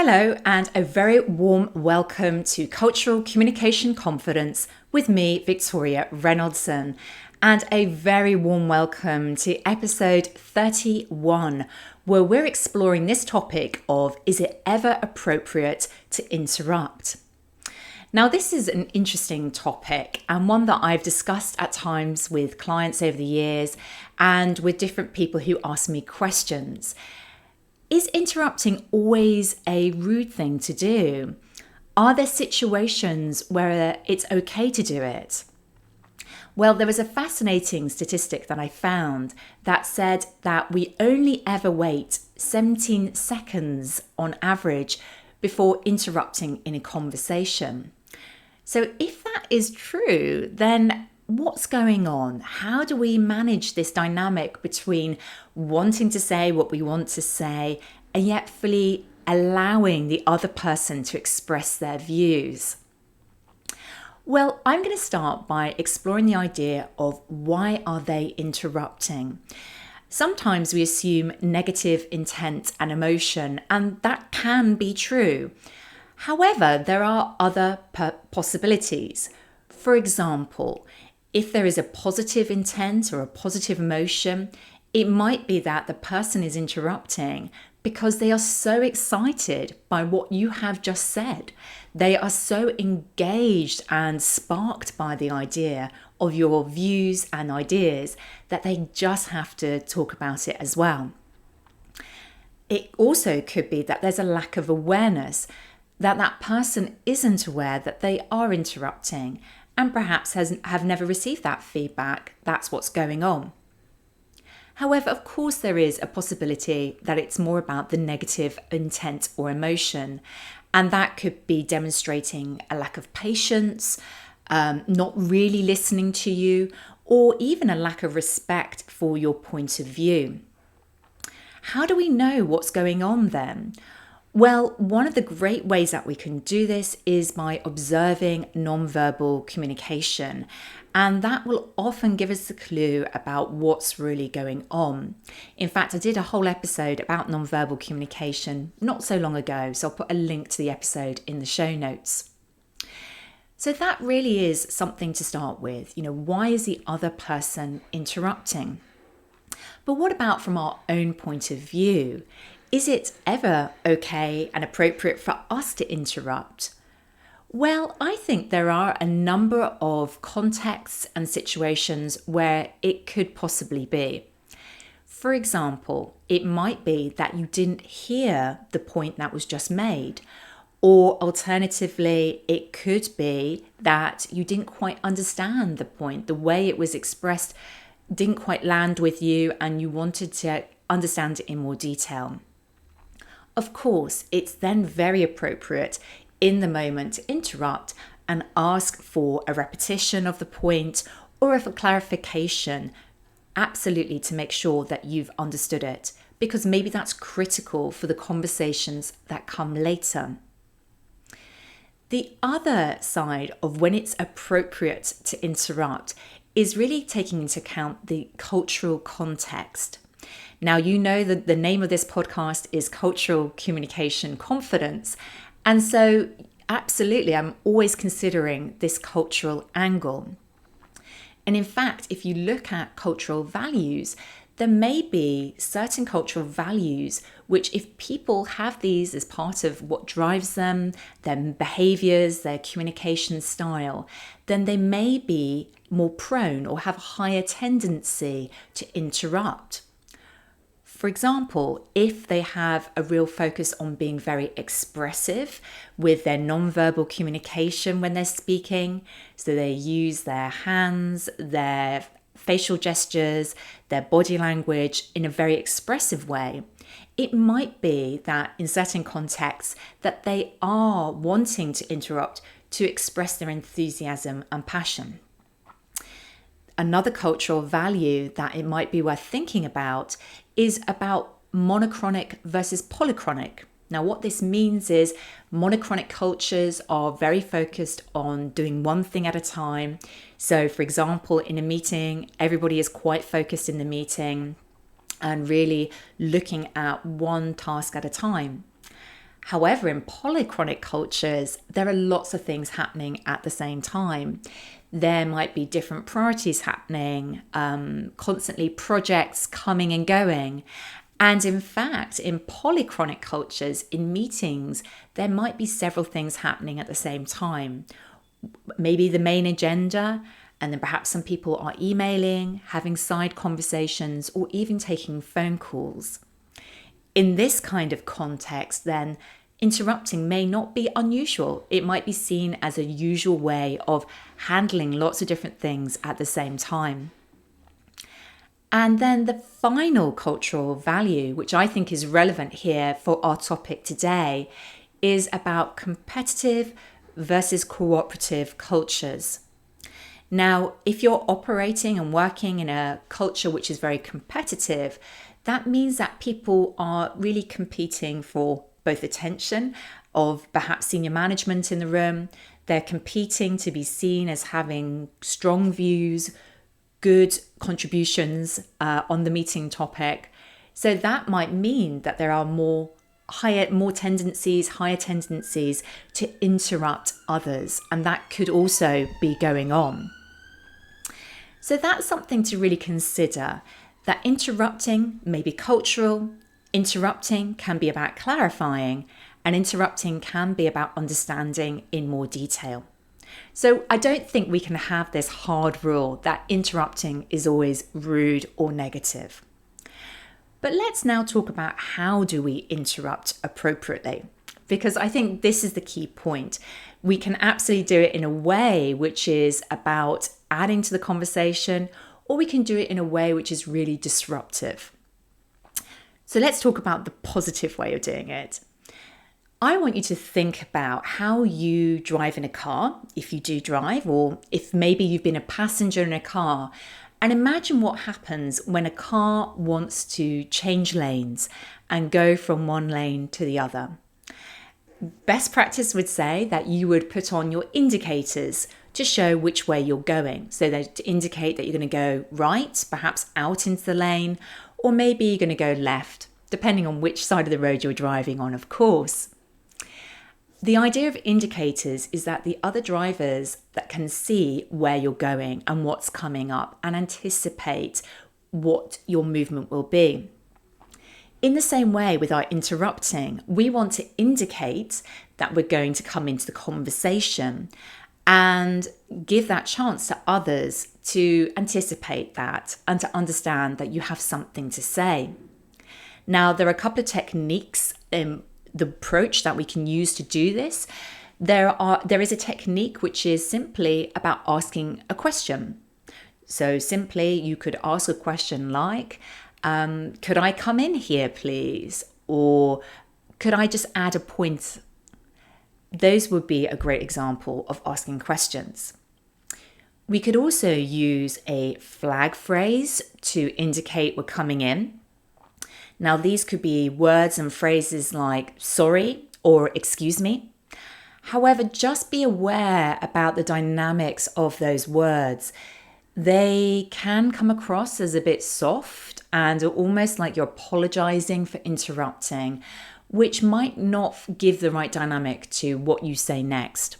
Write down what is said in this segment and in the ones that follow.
Hello, and a very warm welcome to Cultural Communication Confidence with me, Victoria Reynoldson, and a very warm welcome to episode 31, where we're exploring this topic of is it ever appropriate to interrupt? Now, this is an interesting topic and one that I've discussed at times with clients over the years and with different people who ask me questions. Is interrupting always a rude thing to do? Are there situations where it's okay to do it? Well, there was a fascinating statistic that I found that said that we only ever wait 17 seconds on average before interrupting in a conversation. So if that is true, then what's going on? How do we manage this dynamic between wanting to say what we want to say and yet fully allowing the other person to express their views? Well, I'm going to start by exploring the idea of why are they interrupting? Sometimes we assume negative intent and emotion, and that can be true. However, there are other possibilities. For example, if there is a positive intent or a positive emotion, it might be that the person is interrupting because they are so excited by what you have just said. They are so engaged and sparked by the idea of your views and ideas that they just have to talk about it as well. It also could be that there's a lack of awareness, that that person isn't aware that they are interrupting and perhaps have never received that feedback. That's what's going on. However, of course, there is a possibility that it's more about the negative intent or emotion, and that could be demonstrating a lack of patience, not really listening to you, or even a lack of respect for your point of view. How do we know what's going on then? Well, one of the great ways that we can do this is by observing nonverbal communication, and that will often give us a clue about what's really going on. In fact, I did a whole episode about nonverbal communication not so long ago, so I'll put a link to the episode in the show notes. So that really is something to start with. Why is the other person interrupting? But what about from our own point of view? Is it ever okay and appropriate for us to interrupt? Well, I think there are a number of contexts and situations where it could possibly be. For example, it might be that you didn't hear the point that was just made, or alternatively, it could be that you didn't quite understand the point, the way it was expressed didn't quite land with you and you wanted to understand it in more detail. Of course, it's then very appropriate in the moment to interrupt and ask for a repetition of the point or of a clarification, absolutely to make sure that you've understood it, because maybe that's critical for the conversations that come later. The other side of when it's appropriate to interrupt is really taking into account the cultural context. Now, you know that the name of this podcast is Cultural Communication Confidence. And so, absolutely, I'm always considering this cultural angle. And in fact, if you look at cultural values, there may be certain cultural values which, if people have these as part of what drives them, their behaviors, their communication style, then they may be more prone or have a higher tendency to interrupt. For example, if they have a real focus on being very expressive with their nonverbal communication when they're speaking, so they use their hands, their facial gestures, their body language in a very expressive way, it might be that in certain contexts that they are wanting to interrupt to express their enthusiasm and passion. Another cultural value that it might be worth thinking about is about monochronic versus polychronic. Now, what this means is monochronic cultures are very focused on doing one thing at a time. So, for example, in a meeting, everybody is quite focused in the meeting and really looking at one task at a time. However, in polychronic cultures, there are lots of things happening at the same time. There might be different priorities happening, constantly projects coming and going. And in fact, in polychronic cultures, in meetings, there might be several things happening at the same time. Maybe the main agenda, and then perhaps some people are emailing, having side conversations, or even taking phone calls. In this kind of context, then, interrupting may not be unusual. It might be seen as a usual way of handling lots of different things at the same time. And then the final cultural value, which I think is relevant here for our topic today, is about competitive versus cooperative cultures. Now, if you're operating and working in a culture which is very competitive, that means that people are really competing for both attention of perhaps senior management in the room. They're competing to be seen as having strong views, good contributions on the meeting topic. So that might mean that there are higher tendencies to interrupt others, and that could also be going on. So that's something to really consider, that interrupting may be cultural, interrupting can be about clarifying, and interrupting can be about understanding in more detail. So I don't think we can have this hard rule that interrupting is always rude or negative. But let's now talk about how do we interrupt appropriately, because I think this is the key point. We can absolutely do it in a way which is about adding to the conversation, or we can do it in a way which is really disruptive. So let's talk about the positive way of doing it. I want you to think about how you drive in a car, if you do drive, or if maybe you've been a passenger in a car, and imagine what happens when a car wants to change lanes and go from one lane to the other. Best practice would say that you would put on your indicators to show which way you're going. So that to indicate that you're going to go right, perhaps out into the lane, or maybe you're going to go left, depending on which side of the road you're driving on, of course. The idea of indicators is that the other drivers that can see where you're going and what's coming up and anticipate what your movement will be. In the same way with our interrupting, we want to indicate that we're going to come into the conversation and give that chance to others to anticipate that and to understand that you have something to say. Now, there are a couple of techniques the approach that we can use to do this. There is a technique which is simply about asking a question. So simply you could ask a question like, could I come in here, please? Or could I just add a point? Those would be a great example of asking questions. We could also use a flag phrase to indicate we're coming in. Now, these could be words and phrases like sorry or excuse me. However, just be aware about the dynamics of those words. They can come across as a bit soft and almost like you're apologizing for interrupting, which might not give the right dynamic to what you say next.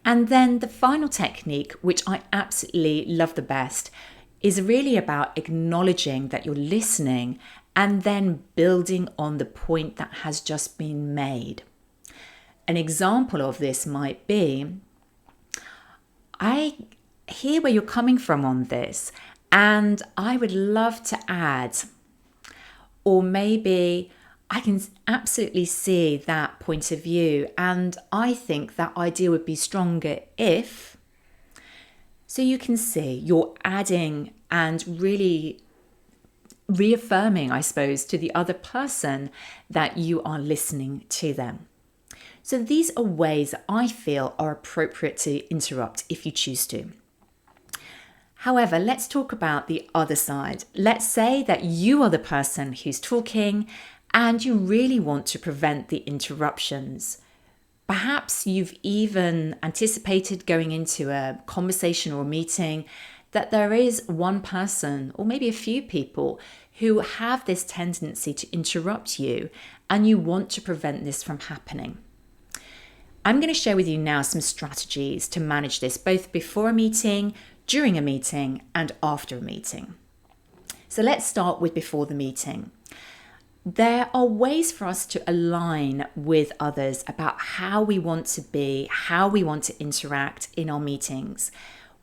And then the final technique, which I absolutely love the best, is really about acknowledging that you're listening and then building on the point that has just been made. An example of this might be, I hear where you're coming from on this, and I would love to add, or maybe I can absolutely see that point of view, and I think that idea would be stronger if. So you can see you're adding and really reaffirming, I suppose, to the other person that you are listening to them. So these are ways that I feel are appropriate to interrupt if you choose to. However, let's talk about the other side. Let's say that you are the person who's talking and you really want to prevent the interruptions. Perhaps you've even anticipated going into a conversation or a meeting that there is one person or maybe a few people who have this tendency to interrupt you, and you want to prevent this from happening. I'm going to share with you now some strategies to manage this both before a meeting, during a meeting, and after a meeting. So let's start with before the meeting. There are ways for us to align with others about how we want to be, how we want to interact in our meetings.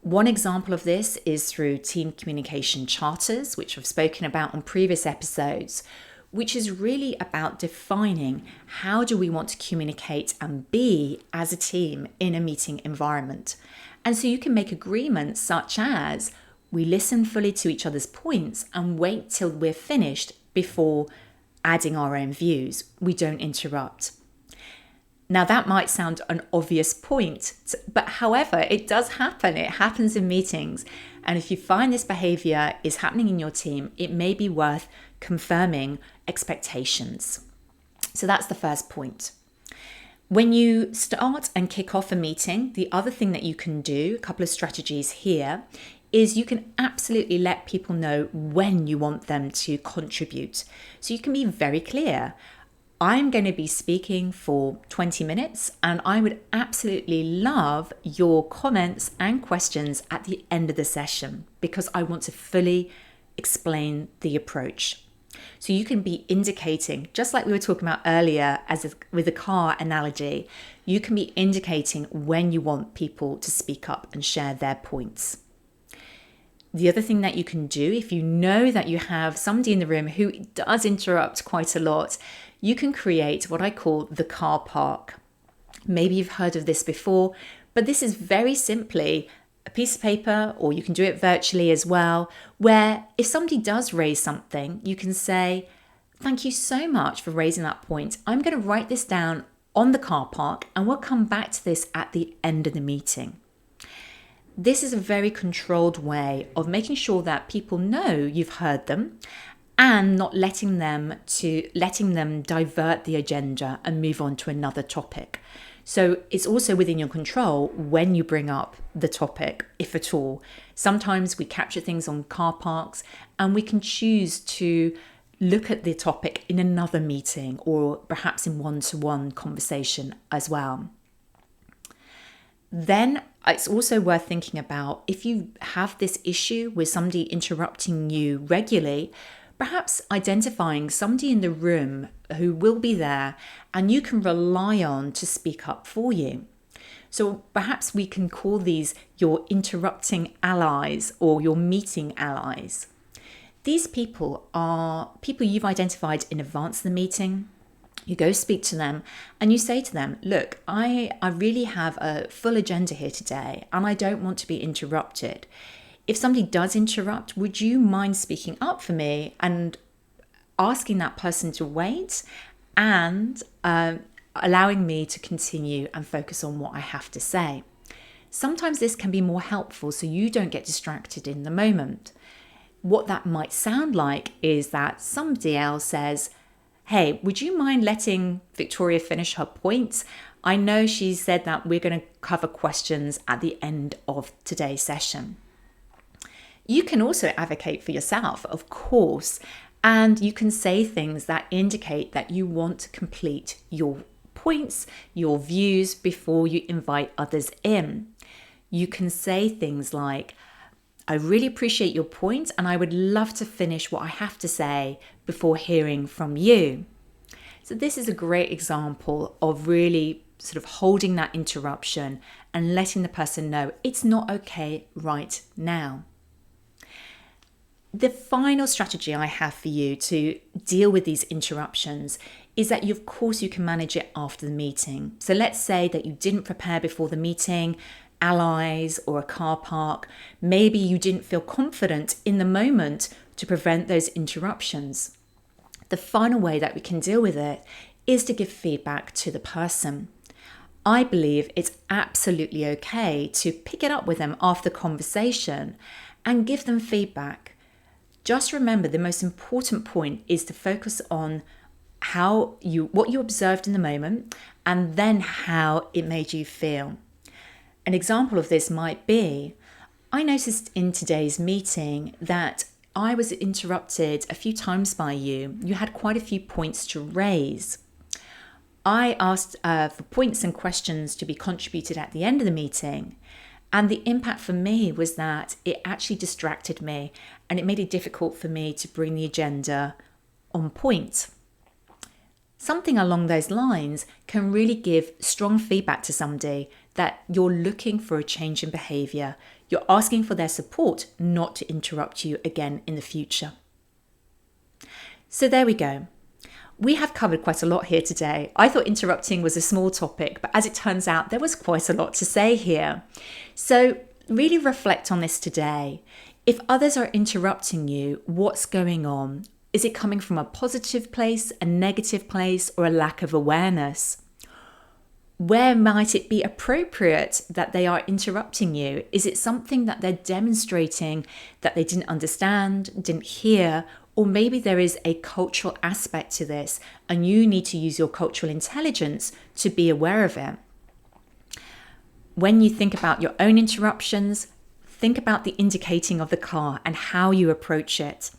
One example of this is through team communication charters, which I've spoken about on previous episodes, which is really about defining how do we want to communicate and be as a team in a meeting environment. And so you can make agreements such as we listen fully to each other's points and wait till we're finished before adding our own views. We don't interrupt. Now that might sound an obvious point, but however, it does happen. It happens in meetings. And if you find this behavior is happening in your team, it may be worth confirming expectations. So that's the first point. When you start and kick off a meeting, the other thing that you can do, a couple of strategies here, is you can absolutely let people know when you want them to contribute. So you can be very clear. I'm going to be speaking for 20 minutes and I would absolutely love your comments and questions at the end of the session because I want to fully explain the approach. So you can be indicating, just like we were talking about earlier with the car analogy, you can be indicating when you want people to speak up and share their points. The other thing that you can do, if you know that you have somebody in the room who does interrupt quite a lot, you can create what I call the car park. Maybe you've heard of this before, but this is very simply a piece of paper, or you can do it virtually as well, where if somebody does raise something, you can say, thank you so much for raising that point. I'm going to write this down on the car park and we'll come back to this at the end of the meeting. This is a very controlled way of making sure that people know you've heard them and not letting them divert the agenda and move on to another topic. So it's also within your control when you bring up the topic, if at all. Sometimes we capture things on car parks and we can choose to look at the topic in another meeting or perhaps in one-to-one conversation as well. Then it's also worth thinking about if you have this issue with somebody interrupting you regularly, perhaps identifying somebody in the room who will be there and you can rely on to speak up for you. So perhaps we can call these your interrupting allies or your meeting allies. These people are people you've identified in advance of the meeting. You go speak to them and you say to them, look, I really have a full agenda here today and I don't want to be interrupted. If somebody does interrupt, would you mind speaking up for me and asking that person to wait and allowing me to continue and focus on what I have to say? Sometimes this can be more helpful so you don't get distracted in the moment. What that might sound like is that somebody else says, hey, would you mind letting Victoria finish her points? I know she said that we're going to cover questions at the end of today's session. You can also advocate for yourself, of course, and you can say things that indicate that you want to complete your points, your views before you invite others in. You can say things like, I really appreciate your point and I would love to finish what I have to say before hearing from you. So this is a great example of really sort of holding that interruption and letting the person know it's not okay right now. The final strategy I have for you to deal with these interruptions is that of course you can manage it after the meeting. So let's say that you didn't prepare before the meeting, allies or a car park. Maybe you didn't feel confident in the moment to prevent those interruptions. The final way that we can deal with it is to give feedback to the person. I believe it's absolutely okay to pick it up with them after the conversation and give them feedback. Just remember the most important point is to focus on what you observed in the moment and then how it made you feel. An example of this might be, I noticed in today's meeting that I was interrupted a few times by you. You had quite a few points to raise. I asked for points and questions to be contributed at the end of the meeting. And the impact for me was that it actually distracted me and it made it difficult for me to bring the agenda on point. Something along those lines can really give strong feedback to somebody that you're looking for a change in behavior. You're asking for their support not to interrupt you again in the future. So there we go. We have covered quite a lot here today. I thought interrupting was a small topic, but as it turns out, there was quite a lot to say here. So really reflect on this today. If others are interrupting you, what's going on? Is it coming from a positive place, a negative place, or a lack of awareness? Where might it be appropriate that they are interrupting you? Is it something that they're demonstrating that they didn't understand, didn't hear, or maybe there is a cultural aspect to this and you need to use your cultural intelligence to be aware of it? When you think about your own interruptions, think about the indicating of the car and how you approach it.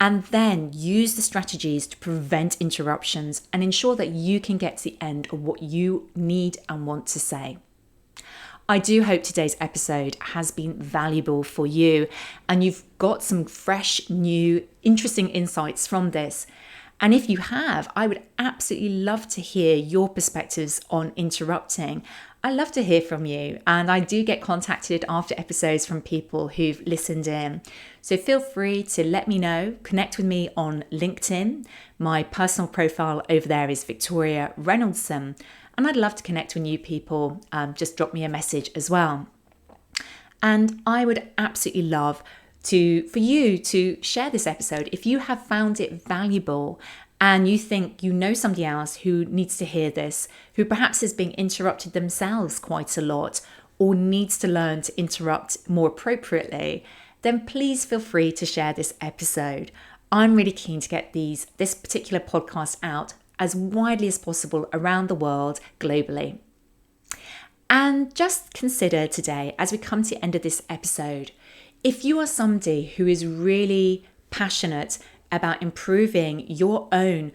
And then use the strategies to prevent interruptions and ensure that you can get to the end of what you need and want to say. I do hope today's episode has been valuable for you and you've got some fresh, new, interesting insights from this. And if you have, I would absolutely love to hear your perspectives on interrupting. I love to hear from you, and I do get contacted after episodes from people who've listened in. So feel free to let me know, connect with me on LinkedIn. My personal profile over there is Victoria Reynoldson, and I'd love to connect with new people. Just drop me a message as well. And I would absolutely love for you to share this episode if you have found it valuable and you think you know somebody else who needs to hear this, who perhaps is being interrupted themselves quite a lot or needs to learn to interrupt more appropriately, then please feel free to share this episode. I'm really keen to get this particular podcast out as widely as possible around the world globally. And just consider today, as we come to the end of this episode, if you are somebody who is really passionate about improving your own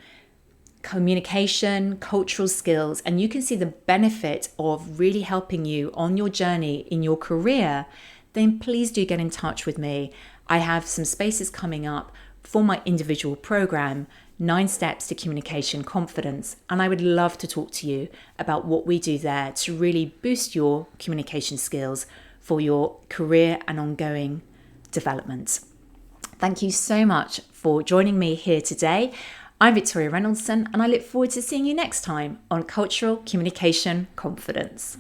communication, cultural skills, and you can see the benefit of really helping you on your journey in your career, then please do get in touch with me. I have some spaces coming up for my individual program, 9 Steps to Communication Confidence, and I would love to talk to you about what we do there to really boost your communication skills for your career and ongoing development. Thank you so much for joining me here today. I'm Victoria Reynoldson, and I look forward to seeing you next time on Cultural Communication Confidence.